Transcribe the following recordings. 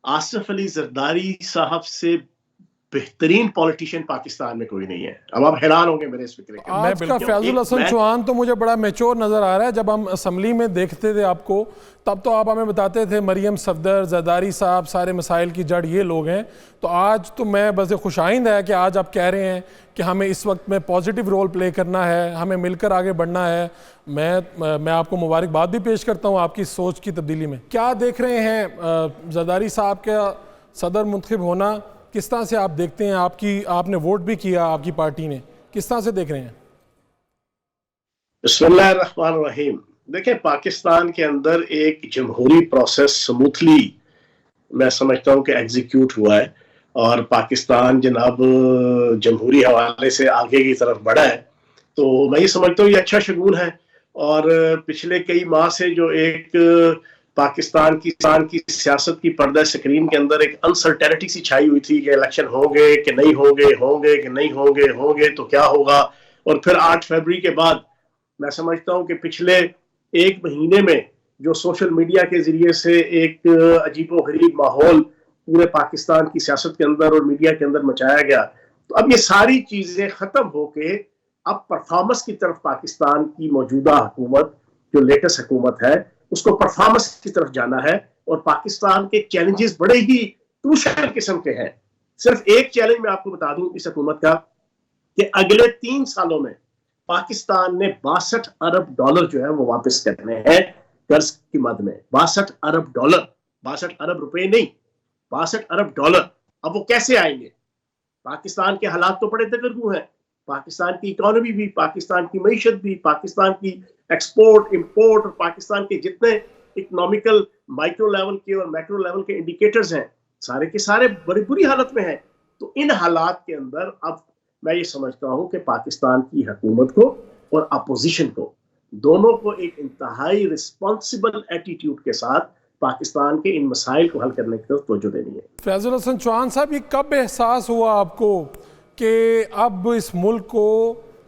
आसिफ अली जरदारी साहब से बेहतरीन पॉलिटिशियन पाकिस्तान में कोई नहीं है। अब आप हैरान होंगे मेरे इस फिक्र के। आज का फैजुल हसन चौहान तो मुझे बड़ा मैच्योर नज़र आ रहा है। जब हम असम्बली में देखते थे आपको, तब तो आप हमें बताते थे मरियम सफदर, जरदारी साहब सारे मसाइल की जड़ ये लोग हैं। तो आज तो मैं बस खुशाइंद है कि आज आप कह रहे हैं कि हमें इस वक्त में पॉजिटिव रोल प्ले करना है, हमें मिलकर आगे बढ़ना है। मैं आपको मुबारकबाद भी पेश करता हूँ आपकी सोच की तब्दीली में। क्या देख रहे हैं जरदारी साहब का सदर मुंतखब होना, किस तरह से आप देखते हैं? आपने वोट भी किया, आपकी पार्टी ने, किस तरह से देख रहे हैं? बिस्मिल्लाहिर्रहमानिर्रहीम। देखिए, पाकिस्तान के अंदर एक जमहूरी प्रोसेस स्मूथली मैं समझता हूँ कि एग्जीक्यूट हुआ है और पाकिस्तान जनाब जमहूरी हवाले से आगे की तरफ बढ़ा है। तो मैं ये समझता हूँ ये अच्छा शगुन है। और पिछले कई माह से जो एक पाकिस्तान की सियासत की पर्दा स्क्रीन के अंदर एक अनसर्टेनिटी सी छाई हुई थी कि इलेक्शन होंगे कि नहीं होंगे, होंगे कि नहीं होंगे, होंगे तो क्या होगा। और फिर 8 फरवरी के बाद मैं समझता हूं कि पिछले एक महीने में जो सोशल मीडिया के जरिए से एक अजीबोगरीब माहौल पूरे पाकिस्तान की सियासत के अंदर और मीडिया के अंदर मचाया गया, तो अब ये सारी चीजें खत्म होके अब परफॉर्मेंस की तरफ पाकिस्तान की मौजूदा हुकूमत, जो लेटेस्ट हुकूमत है, उसको परफॉर्मेंस की तरफ जाना है। और पाकिस्तान के चैलेंजेस बड़े ही क्रूशियल किस्म के हैं। सिर्फ एक चैलेंज मैं आपको बता दूं इस हुकूमत का, कि अगले 3 सालों में पाकिस्तान ने 62 अरब डॉलर जो है वो वापस करने हैं कर्ज की मद में। 62 अरब डॉलर, 62 अरब रुपए नहीं, 62 अरब डॉलर। अब वो कैसे आएंगे? पाकिस्तान के हालात तो बड़े दगरगू हैं। पाकिस्तान की इकोनॉमी भी, पाकिस्तान की मईशत भी, पाकिस्तान की एक्सपोर्ट इंपोर्ट और पाकिस्तान के जितने इकोनॉमिकल माइक्रो लेवल के और मैक्रो लेवल के इंडिकेटर्स हैं, सारे के सारे बड़ी बुरी हालत में हैं। तो इन हालात के अंदर अब मैं ये समझता हूं कि पाकिस्तान की हुकूमत को और अपोजिशन को, दोनों को एक इंतहाई रिस्पॉन्सिबल एटीट्यूड के साथ पाकिस्तान के इन मसाइल को हल करने की तरफ तवज्जो देनी है। फैजुल हसन चौहान साहब, ये कब एहसास हुआ आपको कि अब इस मुल्क को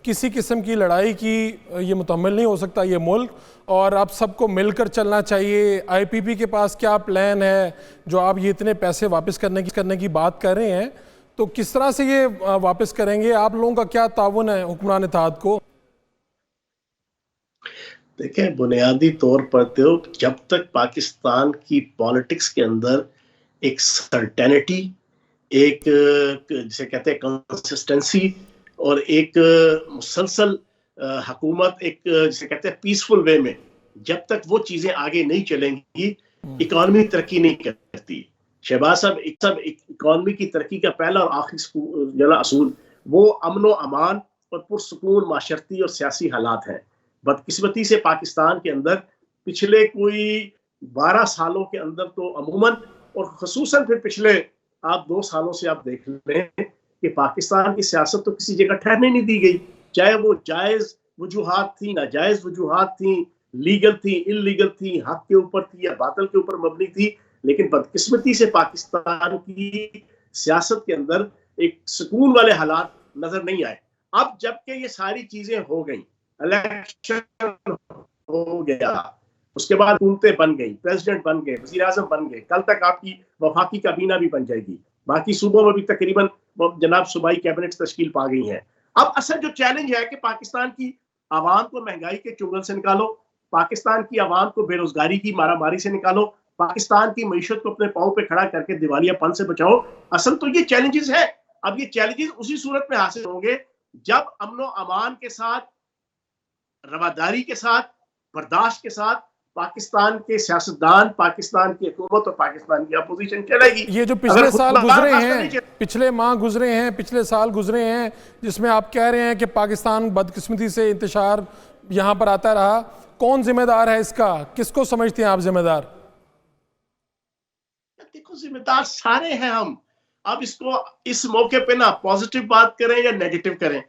किसी किस्म की लड़ाई की ये मुतहम्मिल नहीं हो सकता ये मुल्क, और अब सबको मिलकर चलना चाहिए? आईपीपी के पास क्या प्लान है जो आप ये इतने पैसे वापस करने की बात कर रहे हैं? तो किस तरह से ये वापस करेंगे? आप लोगों का क्या ताउन है हुक्मरान इत्तेहाद को? देखिए, बुनियादी तौर पर तो जब तक पाकिस्तान की पॉलिटिक्स के अंदर एक सर्टेनिटी, एक जिसे कहते हैं कंसिस्टेंसी, और एक मुसलसल हुकूमत, एक जिसे कहते हैं पीसफुल वे में, जब तक वो चीजें आगे नहीं चलेंगी, इकोनॉमी तरक्की नहीं करती। शहबाज साहब, इकोनॉमी की तरक्की का पहला और आखिरी असूल वो अमन व अमान और पुरसुकून माशरती और सियासी हालात हैं। बदकिस्मती से पाकिस्तान के अंदर पिछले कोई 12 सालों के अंदर तो अमूमन, और खसूसन फिर पिछले आप 2 सालों से आप देख लें कि पाकिस्तान की सियासत तो किसी जगह ठहरने नहीं दी गई। चाहे वो जायज वजूहात थी, नाजायज वजूहात थी, लीगल थी, इलीगल थी, हक के ऊपर थी या बातिल के ऊपर मबनी थी, लेकिन बदकिस्मती से पाकिस्तान की सियासत के अंदर एक सुकून वाले हालात नजर नहीं आए। अब जबकि ये सारी चीजें हो गई, इलेक्शन हो गया, उसके बाद हुकूमतें बन गई, प्रेसिडेंट बन गए, वजीर आजम बन गए, कल तक आपकी वफाकी काबीना भी बन जाएगी, बाकी सूबों में भी तकरीबन जनाब सूबाई कैबिनेट तश्कील पा गई है। अब असल जो चैलेंज है कि पाकिस्तान की आवाम को महंगाई के चुंगल से निकालो, पाकिस्तान की आवाम को बेरोजगारी की मारामारी से निकालो, पाकिस्तान की मईशत को अपने पांव पे खड़ा करके दिवालियापन से बचाओ। असल तो ये चैलेंजेस है। अब ये चैलेंजेस उसी सूरत में हासिल होंगे जब अमन अमान के साथ, रवादारी के साथ, बर्दाश्त के साथ पाकिस्तान के सियासतदान, पाकिस्तान की हुकूमत और पाकिस्तान की अपोजिशन चलेगी। ये जो पिछले साल गुजरे हैं, पिछले माह गुजरे हैं, पिछले साल गुजरे हैं, जिसमें आप कह रहे हैं कि पाकिस्तान बदकिस्मती से इंतशार यहाँ पर आता रहा, कौन जिम्मेदार है इसका? किसको समझते हैं आप जिम्मेदार? देखो, जिम्मेदार सारे हैं हम। अब इसको इस मौके पे ना पॉजिटिव बात करें या नेगेटिव करें,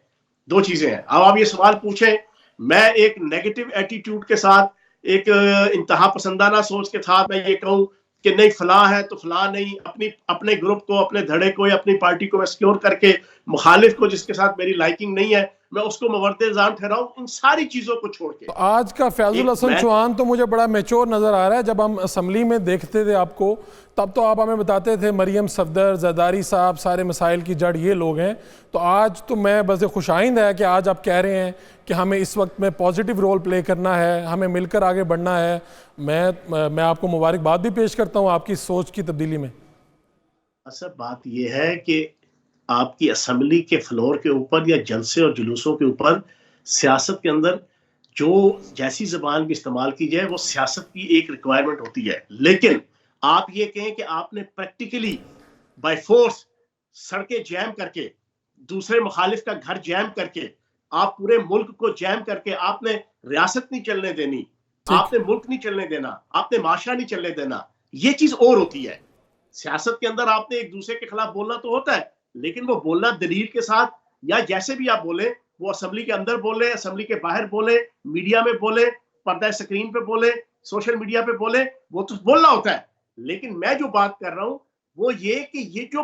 दो चीजें हैं। अब आप ये सवाल पूछें, मैं एक नेगेटिव एटीट्यूड के साथ, एक इंतहा पसंदाना सोच के साथ मैं ये कहूं कि नहीं फलां है तो फलां नहीं, अपने ग्रुप को, अपने धड़े को या अपनी पार्टी को मैं सिक्योर करके मुखालिफ को जिसके साथ मेरी लाइकिंग नहीं है मैं उसको मवर्दे इल्जाम ठहराऊं, इन सारी चीजों को छोड़ के। तो आज का फैजुल हसन चौहान तो मुझे बड़ा मैच्योर नजर आ रहा है। जब हम असम्बली में देखते थे आपको, तब तो आप हमें बताते थे मरियम सफदर, जरदारी साहब, सारे मसाइल की जड़ ये लोग हैं। तो आज तो मैं बस खुशाइंद है कि आज आप कह रहे हैं कि हमें इस वक्त में पॉजिटिव रोल प्ले करना है, हमें मिलकर आगे बढ़ना है। मैं आपको मुबारकबाद भी पेश करता हूँ आपकी सोच की तब्दीली में। अच्छा, बात यह है कि आपकी असम्बली के फ्लोर के ऊपर या जलसे और जुलूसों के ऊपर सियासत के अंदर जो जैसी जबान भी इस्तेमाल की जाए वो सियासत की एक रिक्वायरमेंट होती है। लेकिन आप ये कहें कि आपने प्रैक्टिकली बाय फोर्स सड़कें जैम करके, दूसरे मुखालिफ का घर जैम करके, आप पूरे मुल्क को जैम करके आपने रियासत नहीं चलने देनी, आपने मुल्क नहीं चलने देना, आपने माशरा नहीं चलने देना, ये चीज और होती है। सियासत के अंदर आपने एक दूसरे के खिलाफ बोलना तो होता है, लेकिन वो बोलना दलील के साथ या जैसे भी आप बोले, वो असेंबली के अंदर बोले, असेंबली के बाहर बोले, मीडिया में बोले, पर्दा स्क्रीन पे बोले, सोशल मीडिया पे बोले, वो तो बोलना होता है। लेकिन मैं जो बात कर रहा हूं वो ये कि ये जो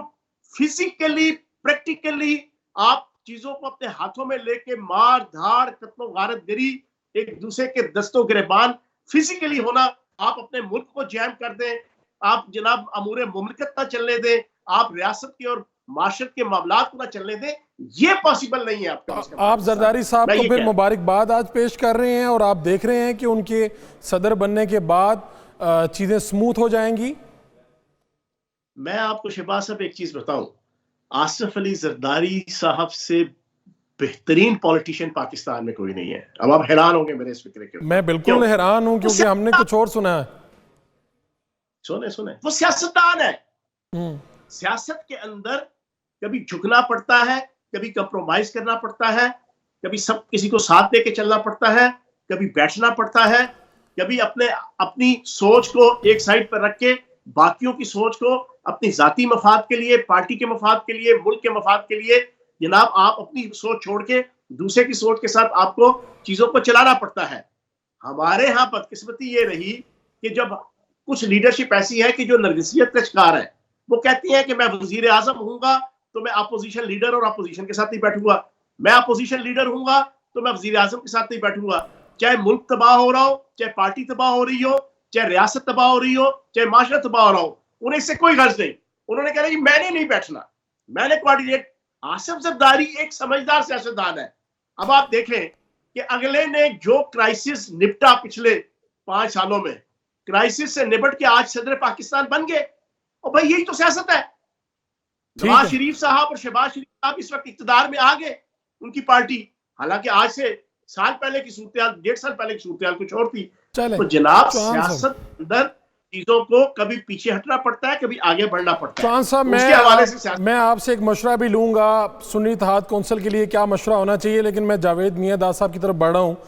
फिजिकली प्रैक्टिकली आप चीजों को अपने हाथों में लेके मार धाड़, कत्लो गारतगरी, एक दूसरे के दस्तों गिरबान फिजिकली होना, आप अपने मुल्क को जैम कर दें, आप जनाब अमूरे मुमलिकत ना चलने दें, आप रियासत की और माशरत के मामलात को ना चलने दें, ये पॉसिबल नहीं है आपका। आप जरदारी साहब को फिर मुबारकबाद आज पेश कर रहे हैं और आप देख रहे हैं कि उनके सदर बनने के बाद चीजें स्मूथ हो जाएंगी। मैं आपको शहबाज साहब एक चीज बताऊं, आसिफ अली जरदारी साहब से बेहतरीन पॉलिटिशियन पाकिस्तान में कोई नहीं है। अब आप हैरान होंगे मेरे इस फिक्र के। मैं बिल्कुल हैरान हूं क्योंकि हमने कुछ और सुना है। सुने वो सियासतदान है। सियासत के अंदर कभी झुकना पड़ता है, कभी कंप्रोमाइज करना पड़ता है, कभी सब किसी को साथ लेके चलना पड़ता है, कभी बैठना पड़ता है, कभी अपनी सोच को एक साइड पर रख के बाकियों की सोच को अपनी जाती मफाद के लिए, पार्टी के मफाद के लिए, मुल्क के मफाद के लिए, जनाब आप अपनी सोच छोड़ के दूसरे की सोच के साथ आपको चीजों को चलाना पड़ता है। हमारे यहाँ बदकिस्मती ये रही कि जब कुछ लीडरशिप ऐसी है कि जो नरगिसियत का शिकार है, वो कहती है कि मैं वजीर आजम हूंगा तो मैं अपोजिशन लीडर और अपोजिशन के साथ नहीं बैठूंगा, मैं अपोजिशन लीडर हूंगा तो मैं वजीर आजम के साथ नहीं बैठूंगा। चाहे मुल्क तबाह हो रहा हो, चाहे पार्टी तबाह हो रही हो, चाहे रियासत तबाह हो रही हो, चाहे माशरा तबाह हो रहा हो, उन्हें इससे कोई गर्ज नहीं। उन्होंने कहा कि मैंने नहीं बैठना, मैंने कोऑर्डिनेट। आसिफ जरदारी एक समझदार सियासतदान है। अब आप देखें कि अगले ने जो क्राइसिस निपटा पिछले 5 सालों में, क्राइसिस से निपट के आज सदर पाकिस्तान बन गए। और भाई यही तो सियासत है। नवाज शरीफ साहब और शहबाज शरीफ साहब इस वक्त इक्तदार में आ गए, उनकी पार्टी, हालांकि आज से साल पहले की सूरत-ए-हाल, 1.5 साल पहले की सूरत-ए-हाल कुछ और थी। तो जनाब सियासत अंदर चीजों को कभी पीछे हटना पड़ता है, कभी आगे बढ़ना पड़ता है। चौहान साहब, मैं आपसे एक मशवरा भी लूंगा सुन्नी इत्तेहाद कौंसिल के लिए क्या मशवरा होना चाहिए, लेकिन मैं जावेद मियां दास साहब की तरफ बढ़ रहा हूँ।